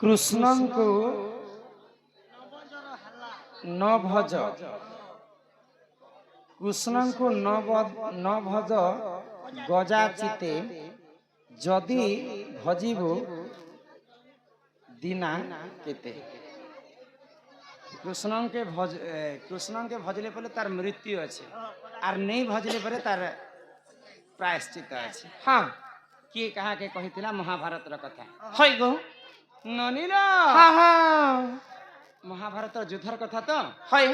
कृष्ण को न भज कृष्ण को न भज गजा चिते जदि भजिबु दीना केते कृष्ण के भजले पहले तार मृत्यु अच्छे और नहीं भजले पहले तार प्रायश्चित अच्छे। हाँ किए कहा के कही महाभारत कथा है गो ननी हाँ हाँ महाभारत युद्धर कथा तो है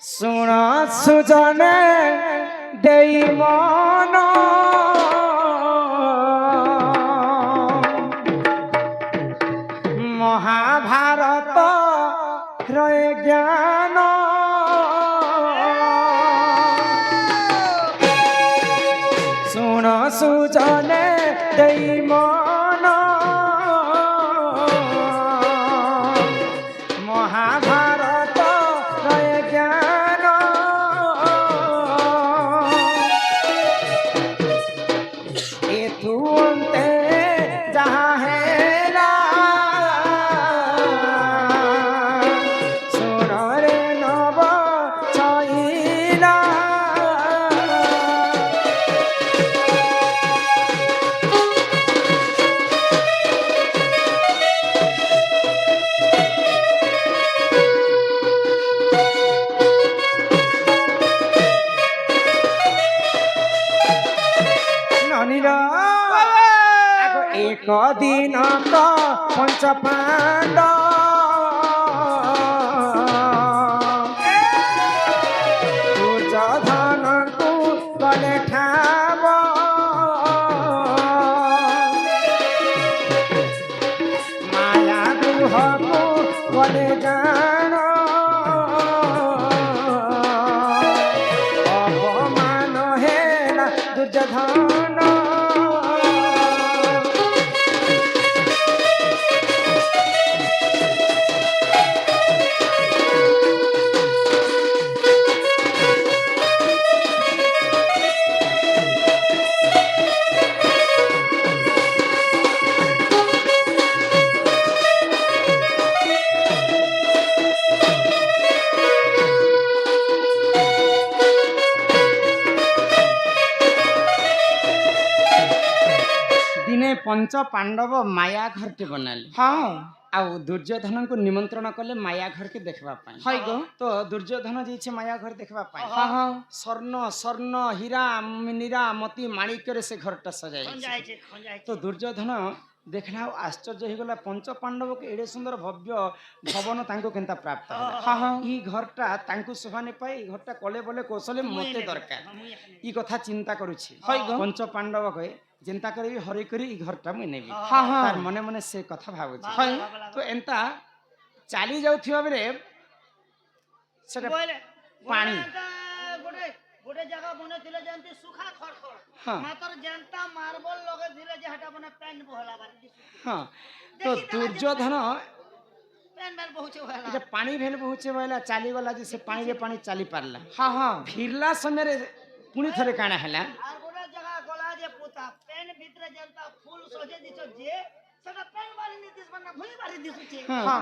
सुन सुजने देई मन महाभारत रय ज्ञान सुन सुजने देई मन महाभारत रय ज्ञान ए तू अंते जहाँ है एक दिन तो पंच पांडव दुर्योधन को गले ठाब माया गृह को गले जान अपमान है दुर्योधन पंच पांडव माया घर के बनाले हाँ आ दुर्योधन को निमंत्रण कले माया घर के देखबा पाई हाय गो तो दुर्योधन जे माया घर देखबा पाई हाँ हाँ स्वर्ण स्वर्ण हीरा नीरा मोती माणिक रे से घरटा सजाई तो दुर्योधन देखला आश्चर्य हो गला पंच पांडव के एडे सुंदर भव्य भवन तांको केनता प्राप्त हाँ हाँ ई घरटा तांको शोभाने पाई घरटा कले बोले कौशले मते दरकार ई कथा चिंता करूछि हाय गो पंच पांडव कहे चिंता करी हरि करी घरटा मुई नेबी हाँ हाँ तार मने मने से कथा भाबुछ तो एंता चाली जाउथिबा बेले सेटा पानी गोटे जगह बने थिले जानती सुखा खरखर मात्र जनता मार्बल लगे थिले जे हटा बने पेन बहला बारी हां तो दुर्योधन पेन बहुचे होला जे पानी भेल बहुचे होला चाली वाला जे से पानी रे पानी चाली पारला हां हां फिरला समय रे पुनी थरे काना हला जे पोता पेन भीतर जनता फूल सोजे दिछो जे सदा पेन मारी नीतिश बना भई मारी दिसुचे हां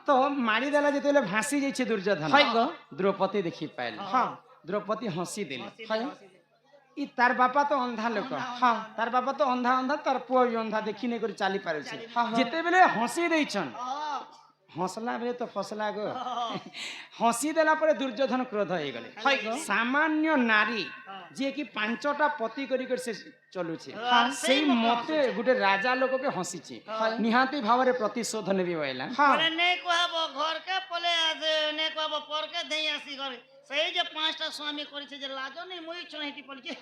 तो मारी देला जेतेले भासी जैछे दुर्योधन हाय गो द्रौपदी देखि पाइल हां द्रौपदी हंसी देली हाय ई तार बापा तो अंधा लोक हां तार बापा तो अंधा अंधा तार पुओ भी अंधा देखि नै करी चाली पारे छे जेते बेले हंसी दैछन हंसला बेले तो फसला गो हंसी देला परे दुर्योधन क्रोध हो गले सामान्य नारी जे कि पांचटा पति करी कर से चलु छे से मते गुटे राजा लोक के हंसी छे निहाती भाव रे प्रतिशोध नेबी वैला बोले नै कहबो घर के पले आसे नै कहबो पर के देई आसी घर सही जे पांचटा स्वामी करी छे जे लाजो नै मोई छनेटी पल के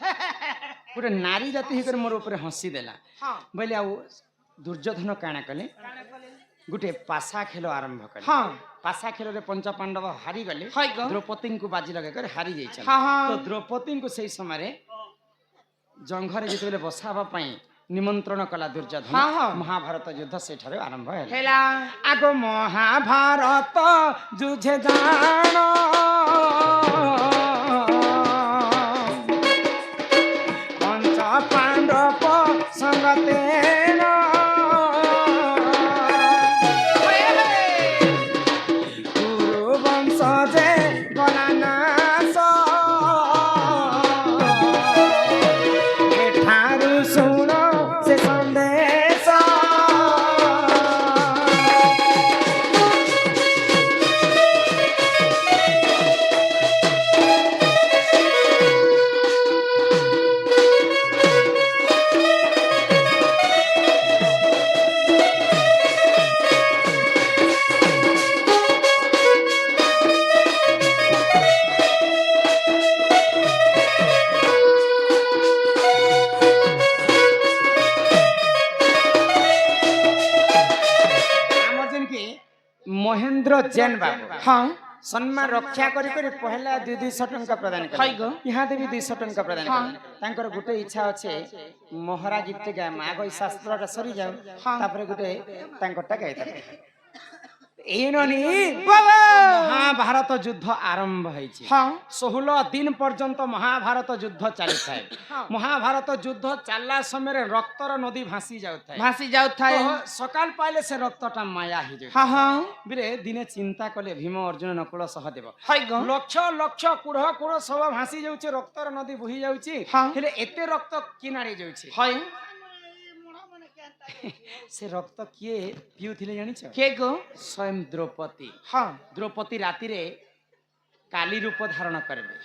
गुटे नारी जाति ही कर मोर ऊपर हंसी देला बोले आ दुर्योधन काना कले गुटे पासा खेल आरंभ कले हां पासा खेल रे पंच पांडव हारी गले द्रौपदी को बाजी लगे कर हारी जाई छ तो द्रौपदी को सही समय रे जंघरे जेतेले बसाबा पई निमंत्रण कला दुर्योधन महाभारत युद्ध सेठारे आरंभ हैला आगो महाभारत जुझे जान पंच पांडव संगते महेंद्र जैन बाबू हाँ सम्मान रक्षा करी करी पहला 200 टंका प्रदान कर यहाँ भी 200 टंका प्रदान कर गोटे इच्छा अच्छे मोहरा गीत गाय आग शास्त्र सरी जाऊ तापर गोटे गाई महाभारत युद्ध आरंभ है 16 दिन पर्यंत महाभारत युद्ध चली था महाभारत युद्ध चलला समय रक्तर नदी भासी जाऊ सकाल पाइले से रक्तटा माया ही बिरे दिने चिंता कले भीम अर्जुन नकुल सहदेव लक्ष लक्ष कुढ़ कुढ़ सब भासी जाउछे रक्तर नदी बोही जाउछे हेले एते रक्त कि नाड़ी जाउछे से रक्त किए पिउथिले जानिछ के गो स्वयं द्रौपदी द्रौपदी राति रे काली रूप धारण करबे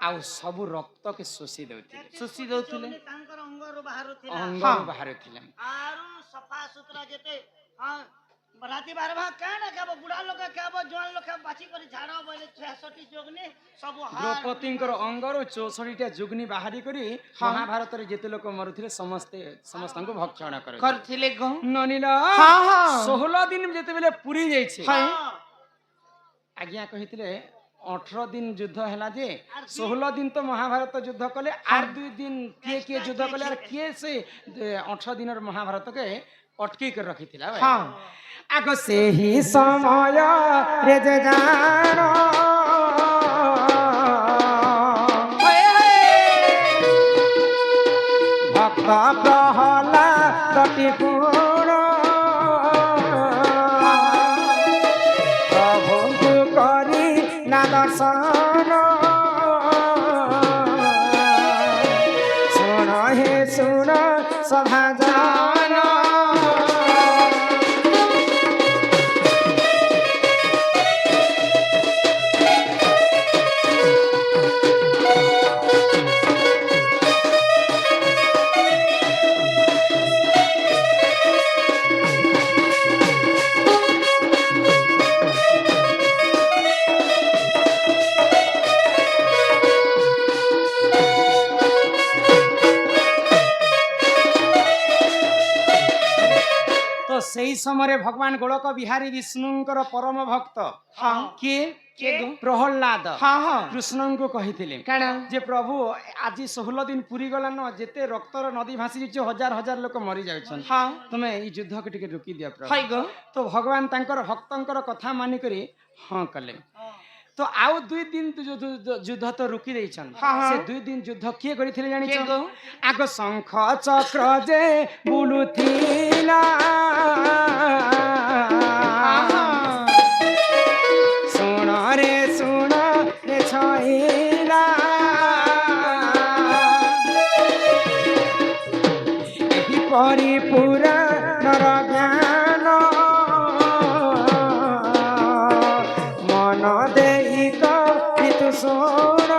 आउ सब रक्त के शोषी दउथिले अंग बाहरुथिले आरु सफा सुतरा जेते राति 12 भाग काना खाबो बुढ़ा लोग खाबो जवान लोग खाबो बाची करी झाड़ा बोले 66 जोगनी सब द्रौपदींकर अंगरो 64 टा जोगनी बाहरी करी महाभारत रे जेते लोक मरुथिले समस्त को भक्षण करथिले ननिला 16 दिन जेते बेले पुरी जाई छे आज्ञा कहिथिले 18 दिन युद्ध हैला जे 16 दिन तो महाभारत युद्ध कले आर 2 दिन के युद्ध कले आर के से 18 दिन महाभारत के अटकी कर रखिथिला आग से ही समय रे जे जानो भक्त प्रहलाद पूर्ण प्रभु करी ना दर्शन सुन हे सुन सभा जानो सही समय भगवान गोलक बिहारी विष्णुंकर परम भक्त किए प्रहलाद कृष्ण को कही जे प्रभु आज 16 दिन पूरी गला न जेते रक्तर नदी भासी जाइए हजार हजार लोक मरी जाउछन तुमे ई युद्ध के टिके रोकी दिया प्रभु तो भगवान तांकर भक्तंकर कथा मानि करी हां कले तो आउ 2 दिन युद्ध तो रुकी देछन से 2 दिन युद्ध किए करिथिले जानि छ आग शंख चक्र जे बुलुथिला सुन रे छइला एही परिपूरा नर ज्ञान मन देई तो सुन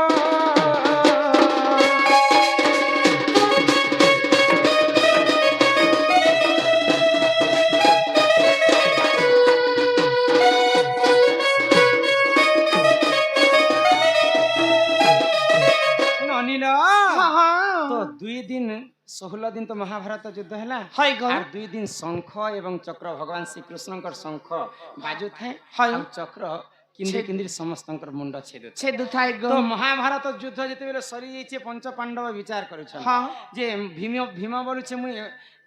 तो 2 दिन 16 दिन तो महाभारत युद्ध है 2 दिन शंख एवं चक्र भगवान श्री कृष्ण शंख बाजू थाए चक्र किंदी किंदी समस्त मुंड छेद थाए तो महाभारत युद्ध जेते बेले सरी जाइछे पंच पांडव विचार करूछन जे भीम बोलुछे मुई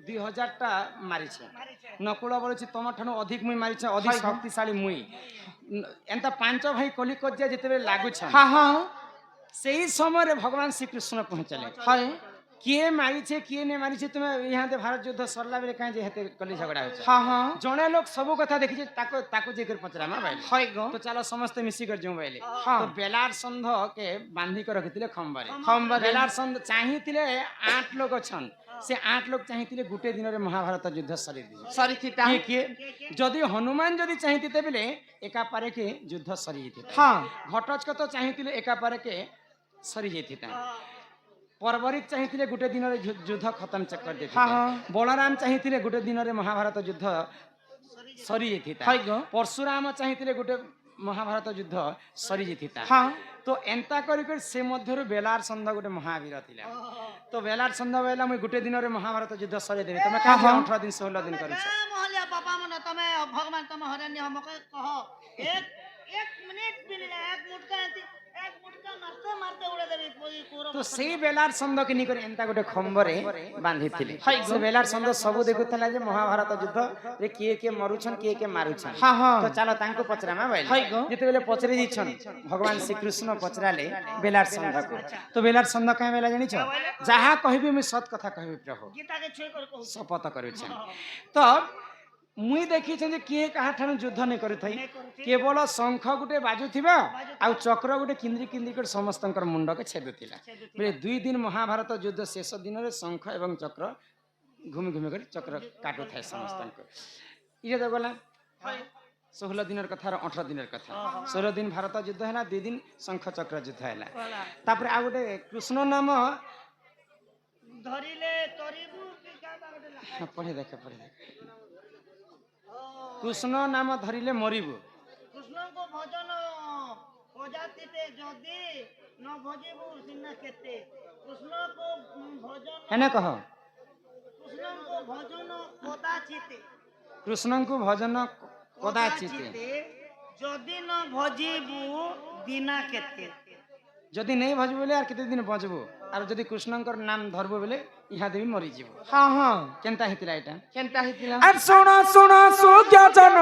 2000 टा मारिछे नकुल बोलुछे तम ठनु अधिक मुई मारिछे अधिक शक्तिशाली मुई एंता पांच भाई कलिकज्या जेते बेले लागुछन सही समय भगवान श्री कृष्ण पहुंचले किए मारी छे किए ने मारी छे तुमे यहाँ ते भारत युद्ध सरला बेले काहे जे हेते कली झगड़ा होछ जणे लोग सब कथा देखि छे ताको जे कर पचरा मा भाई तो चलो समस्त मिसी कर जो बैले तो बेलार संध के बांधी कर रखितिले खंबर बेलार संध चाहितिले 8 लोग छन से 8 लोग चाहितिले गुटे दिन रे महाभारत युद्ध सरी थिता किए जदी हनुमान जदी चाहितिते बेले एका पारे के युद्ध सरी जेतिता घटोत्कच तो चाहितिले एका पारे के सरी जेतिता परवरिक चाहिए गोटे दिन युद्ध खत्म कर देते बलराम चाहिए गोटे दिन महाभारत युद्ध सरी जाता परशुराम चाहिए गोटे महाभारत युद्ध सरी जाता তো এন্তা করি করে সে মধ্যে বেলার সন্ধ্যা গোটে মহাবীর লা তো বেলার সন্ধ্যা বেলা মুই গোটে দিনরে মহাভারত যুদ্ধ সরে দেবে তুমি কাজ 18 দিন 16 দিন করিছ মহলিয়া বাবা মনে তুমি ভগবান তুমি হরানি हमको कहो एक एक मिनट भी नहीं एक मुटका मारते मारते उड़ा देबी पूरी पूरा তো সেই বেলার সন্ধ্যকে নি করে এন্তা গোটে খম্বরে বাঁধিଥିଲେ সে বেলার সন্ধ্য সবু দেখুଥିଲା যে মহাভারত যুদ্ধ রে কিয়ে কিয়ে মরুছন কিয়ে কিয়ে মারুছন তো চালো তাঙ্কু পচরামা বাইলে যেতেবেলে পচরে দিছন ভগবান শ্রীকৃষ্ণ পচরালে বেলার সন্ধ্যকু তো বেলার সন্ধ্য কাই বেলা জানিছ যাহা কহিবি আমি সৎ কথা কহিবি প্রভু गीता के छुई कर कहू শপথ করুছেন তো মুই দেখিছেন যে কিয়ে কাহা ঠানু যুদ্ধ নেই করিথাই কেবল শঙ্খ গুটে বাজুথিবা আর চক্র গুটে কিন্দ্রি কিন্দ্রি করে সমস্তଙ୍କର মুন্ডকে ছেদুথিলা বলে 2 দিন মহাভারত যুদ্ধ শেষ দিনরে শঙ্খ এবং চক্র ঘুমি ঘুমি করে চক্র কাটুথায় সমস্তଙ୍କୁ ইয়ে তো গলা 16 দিনের কথা আর 18 দিনের কথা 16 দিন ভারত যুদ্ধ হেলা 2 দিন শঙ্খ চক্র যুদ্ধ হেলা তারপরে আর গোটে কৃষ্ণ নাম ধরিলে তরিবু কি গাবা গটে লা পড়ে দেখে কৃষ্ণ নাম ধরিলে মরিবু কৃষ্ণ কো ভজন প্রজাতিতে যদি ন ভজিবু সিনা কেতে কৃষ্ণ কো ভজন হেনে কহ কৃষ্ণ কো ভজন কদাচিতে কৃষ্ণଙ୍କୁ ভজন কদাচিতে যদি ন ভজিবু দিনা কেতে যদি নেই ভজবু বলে আর কেতে দিন বজবু আর যদি কৃষ্ণଙ୍କର নাম ধরবু বলে ইহা দেবী মরি যাব কেনতা হেতিলা এটা কেনতা হিতিলা আর শোনা শোনা সুজ্ঞ জন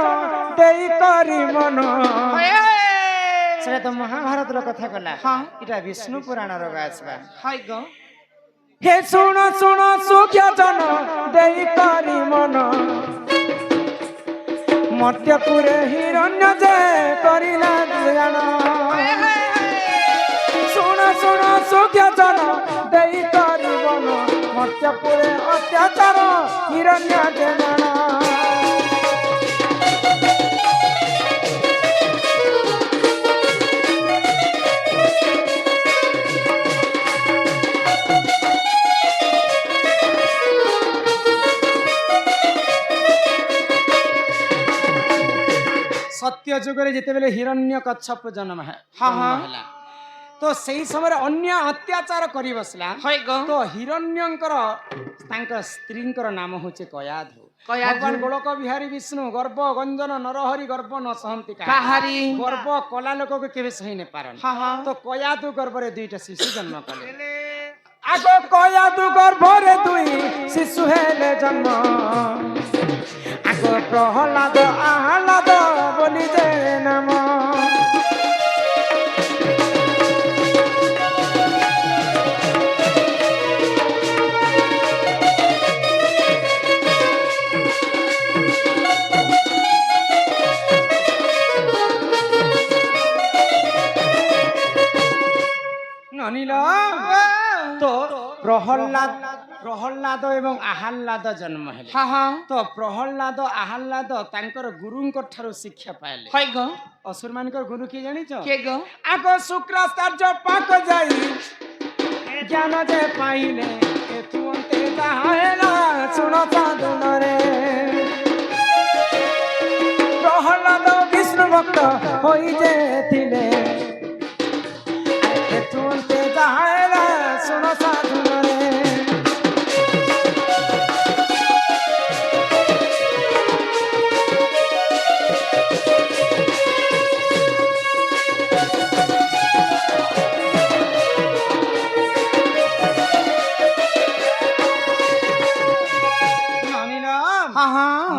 দেই করি মন সেটা তো মহাভারতর কথা কলা এটা বিষ্ণু পুরাণর গাছবা হাই গো হে শোনা শোনা সুজ্ঞ জন দেই করি মন মর্ত্যপুরে হিরণ্য যে করিলা জান শোনা শোনা সুজ্ঞ জন দেই করি মন মর্ত্যপুরে অত্যাচার হিরণ্য যে জান সত্য যুগরে যেতেবেলে হিরণ্য কচ্ছপ জন্ম হেলা তো সেই সময় অন্য অত্যাচার করি বসলা তো হিরণ্যঙ্কর তাঙ্ক স্ত্রীঙ্কর নাম হচ্ছে কয়াধু ভগবান গোলক বিহারী বিষ্ণু গর্ব গঞ্জন নরহরি গর্ব ন সহন্তি কাহারি গর্ব কলা লোককে কেবে সহি নে পারন তো কয়াধু গর্ভরে 2টা শিশু জন্ম কলে আগ কয়াধু গর্ভরে 2 শিশু হেলে জন্ম আগ প্রহ্লাদ আহ্লাদ বলি যে নাম ননিল তো প্রহ্লাদ এবং আহ্লাদ জন্ম হেলে তো প্রহ্লাদ আহ্লাদ তাঙ্কর গুরুঙ্কর ঠারু শিକ୍ଷା পাইলে অসুর মানকর গুরু কি জানিছ আগ শুক্রাচার্য পাক যাই জ্ঞান যে পাইলে এতুন্তে তাহারা শুণ সাধুনরে প্রহ্লাদ বিষ্ণু ভক্ত হই যে থিলে এতুন্তে তাহারা শুণ সাধুনরে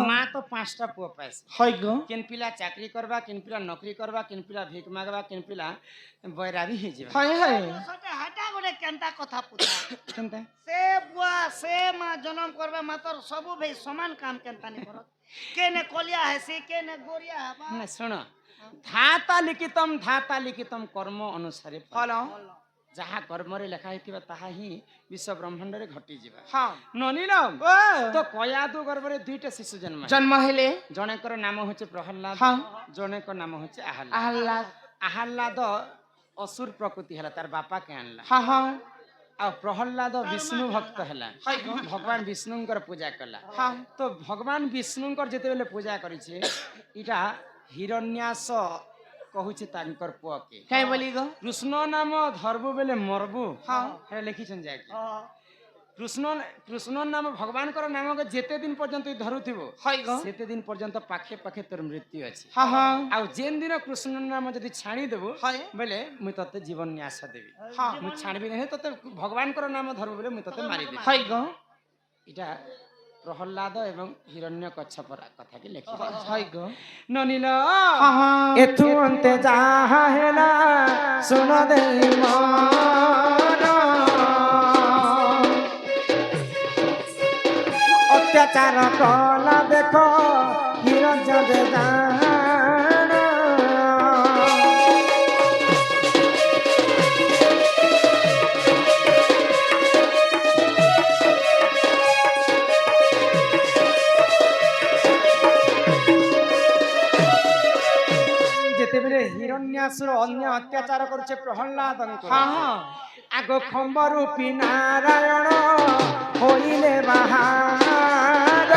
মা তো 5টা পুয়া পাইছে কেন পিলা চাকরি করবা কেন পিলা নকরি করবা কেন পিলা ভিক মাগবা কেন পিলা বৈরাবি হয়ে যাবে সতে হাটা গনে কেনতা কথা পুতা কেনতা সে বুয়া সে মা জন্ম করবে মাতর সবু ভাই সমান কাম কেনতা নি করত কেনে কলিয়া হেসি কেনে গোরিয়া হবা না শোনো ধাতা লিখিতম কর্ম অনুসারে ফল যাহা কর্মরে লেখা হইতিবা তাহা হি বিশ্ব ব্রহ্মাণ্ডরে ঘটি ଯିବା ননিলম তো কয়াদু গর্ভরে 2টা শিশু জন্ম হেলে জনেকর নাম হচ্ছে প্রহ্লাদ জনেকর নাম হচ্ছে আহ্লাদ অসুর প্রকৃতি হেলা তার বাপা কে আনলা আর প্রহ্লাদ বিষ্ণু ভক্ত হেলা ভগবান বিষ্ণুঙ্কর পূজা কলা তো ভগবান বিষ্ণুঙ্কর যেতেবেলে পূজা করিছে ইটা হিরণ্যাস কহুছে তাঙ্কর পুଅকে কাই বলি গো কৃষ্ণ নাম ধরবু বেলে মরবু হ্যাঁ হ্যাঁ লিখিছেন যাকে ହଁ কৃষ্ণ কৃষ্ণ নাম ভগবানଙ୍କର ନାମକୁ ଯେତେ ଦିନ ପର୍ଯ୍ୟନ୍ତ ଧରୁଥିବ হয় গো ସେତେ ଦିନ ପର୍ଯ୍ୟନ୍ତ ପାଖେ ପାଖେ ତୋର ମୃତ୍ୟୁ ଅଛି হ্যাঁ হ্যাঁ ଆଉ ଯେନ୍ ଦିନ କୃଷ୍ଣ ନାମ ଯଦି ଛାଣିଦେବୁ হয় ବୋଲେ ମୁଇଁ ତତେ ଜୀବନ ନ୍ୟାସ ଦେବି হ্যাঁ ମୁଁ ଛାଣିବି ନାହିଁ ତତେ ଭଗବାନଙ୍କର ନାମ ଧରବୁ ବୋଲେ ମୁଇଁ ତତେ ମାରିଦେବି হয় গো ଏଇଟା ପ୍ରହଲ୍ଲାଦ ଏବଂ ହିରଣ୍ୟ କଚ୍ଛପର କଥାକେ ଲେଖି হয় গো ନନିଲ হ্যাঁ হ্যাঁ ଏଥୁ ଅନ୍ତେ ଯାହା ହେଲା ଶୁଣ ଦେଇ ମନ ଅତ୍ୟାଚାର କଲା ଦେଖ ହିରଣ୍ୟ ଦେଦାନ ଯେତେବେଳେ ହିରଣ୍ୟାସୁର ଅନ୍ୟ ଅତ୍ୟାଚାର କରୁଛେ ପ୍ରହଲ୍ଲାଦଙ୍କୁ হ্যাঁ হ্যাঁ ଆଗ ଖମ୍ବ ରୂପୀ ନାରାୟଣ ହୋଇଲେ ବାହାର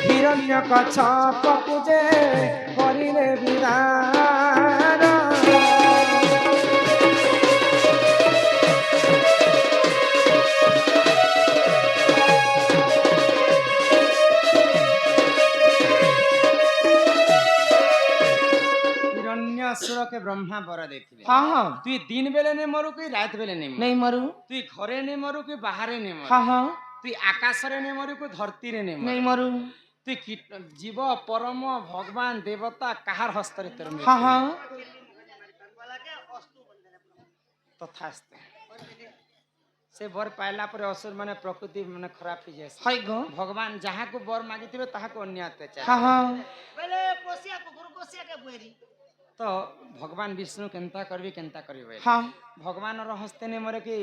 ହିରଣ୍ୟ କଚ୍ଛପକୁ ଯେ କରିଲେ ବିଦାର हिरण्यसुर के ब्रह्मा बर देथिले হ্যাঁ হ্যাঁ तुई दिन बेले ने मरु कि रात बेले ने मरु নেই মারু तुई घरे ने मरु कि बाहरे ने मरु হ্যাঁ হ্যাঁ तुई आकाश रे ने मरु कि धरती रे ने নেই मरु মারু तुई जीव परम भगवान देवता काहार हस्त रे तेर হ্যাঁ হ্যাঁ ବାଲାକେ ଅସ୍ତୁ ବନ୍ଧନ तथास्ते से बर पाइला पर असुर माने प्रकृति माने खराब हो जाए হয় গো भगवान जहाँ को बर मागिथिबे ताहा को अन्य अत्याचार হ্যাঁ হ্যাঁ ବେଲେ ପୋଷିଆ କୁକୁର ପୋଷିଆ କେ ବୁଏରି तो भगवान विष्णु केनता करबे হ্যাঁ भगवान रो हस्ते ने मरे कि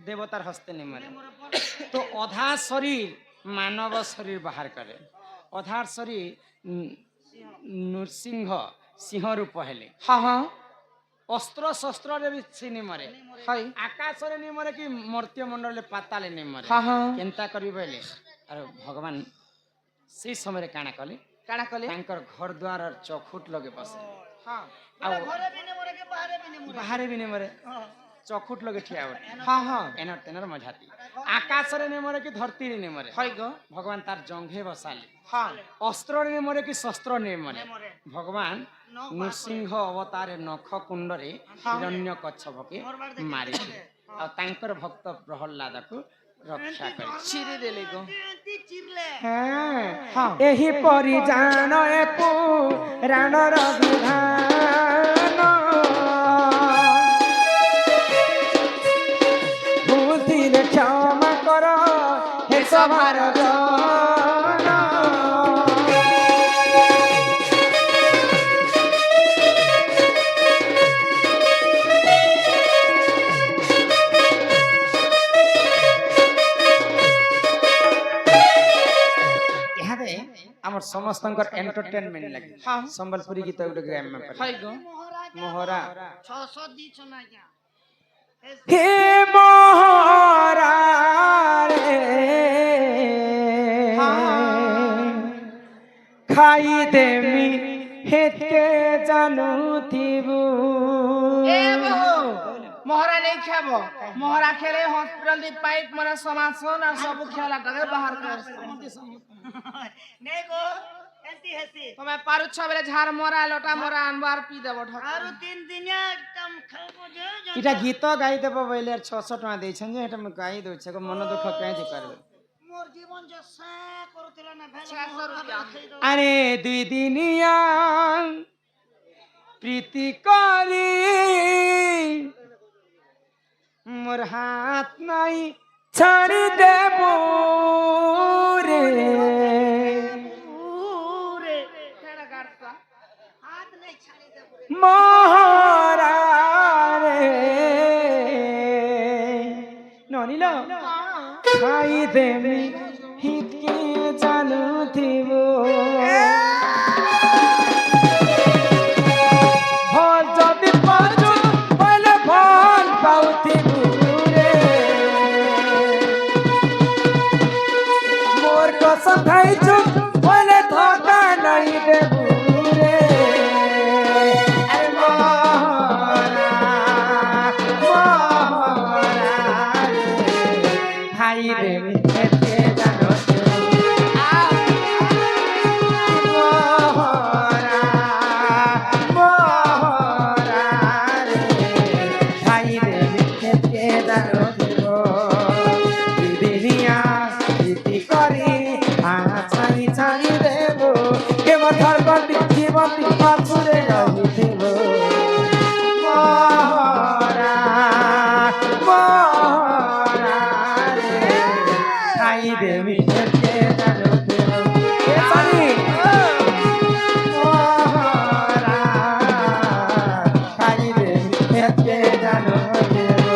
देवतार हस्ते ने मरे तो अधा शरीर मानव शरीर बाहर करे अधा शरीर नृसिंह सिंह रूप हेले হ্যাঁ হ্যাঁ अस्त्र शस्त्र रे भी सिने मरे হয় आकाश रे ने मरे कि मर्त्य मंडल रे पाताले ने मरे হ্যাঁ হ্যাঁ केनता करबे और भगवान से समय रे काना कले কাଣା কলে तांकर घर द्वार और चौखुट लगे बसे হ্যাঁ ଆଉ ଘରେ ବି ନେ ମରେ କେ ବାହାରେ ବି ନେ ମରେ बाहरे भी ने मरे चौखुट लगे ठिया उठे হ্যাঁ হ্যাঁ एनर तेनर मझाती आकाश रे ने मरे कि धरती रे ने मरे হয় গো भगवान तार जंघे बसाले হ্যাঁ अस्त्र ने मरे कि शस्त्र ने मरे मरे भगवान नृसिंह अवतार नख कुंड रे हिरण्य कच्छप के मारी और तांकर भक्त प्रहल्लाद को रक्षा करे চিরি দেলে গো ଏନ୍ତି ଚିରଲେ হ্যাঁ एही परि जान ए पुराणर विधान भूतिले क्षमा कर हे सभार जन इहादे हमर समस्तंकर एंटरटेनमेंट लगे हाँ। संबलपुरी गीत गुटे गायब में হয় গো मोहरा 600 ଦିଛ ନା ଆଜ୍ଞା हे मोहरा रे खाई देमी हेते जानुथिबु এ বহু মহরা নেই খাব মহরা খেলে হসপিটাল দি পাইপ মানে সমাসন আর সব খেলাটাকে বাহার করে নে গো এନ୍ତି হেসি তুমি পারুছ বেলে ঝাড় মরা লটা মরা আনবো আর পি দেব ঠক আরো 3 দিনিয়া একদম খাইবো যে इटा गीत गाई देबो बोले 600 टका दैछन जे एटा म गाई दउ छ मन दुख काहे जे करबे मोर जीवन जे से करथिला ना भेल 600 रुपया अरे दुई दिनिया प्रीति करी मोर हाथ नहीं छाड़ी देबो रे पूरे খেলা গাড়তা हाथ नहीं छाड़ी देबो मोहरा रे ननिलो खाई देमी हित के जानू थिबो भल जदि पाछु पहले भल पाउथिबु रे मोर कसम खाइछु पहले धोखा नहीं देबु रे খাইবে মিঠে জানো দেব এ সানি খাইবে মিঠে জানো দেব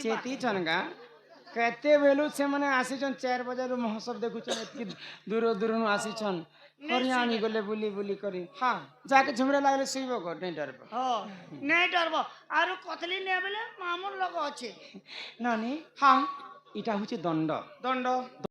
चेती चनगा कहते बेलु से माने आसीछन 4 बजे रु महोत्सव देखुछन एतकी दूर दूर नु आसीछन हरियाणी गले बुली बुली करी हां जाके झुमरे लागले सुइबो को नहीं डरबो हो नहीं डरबो आरो कतली ने बेले मामूल लोग अछि नानी हां इटा हुचे दंड दंड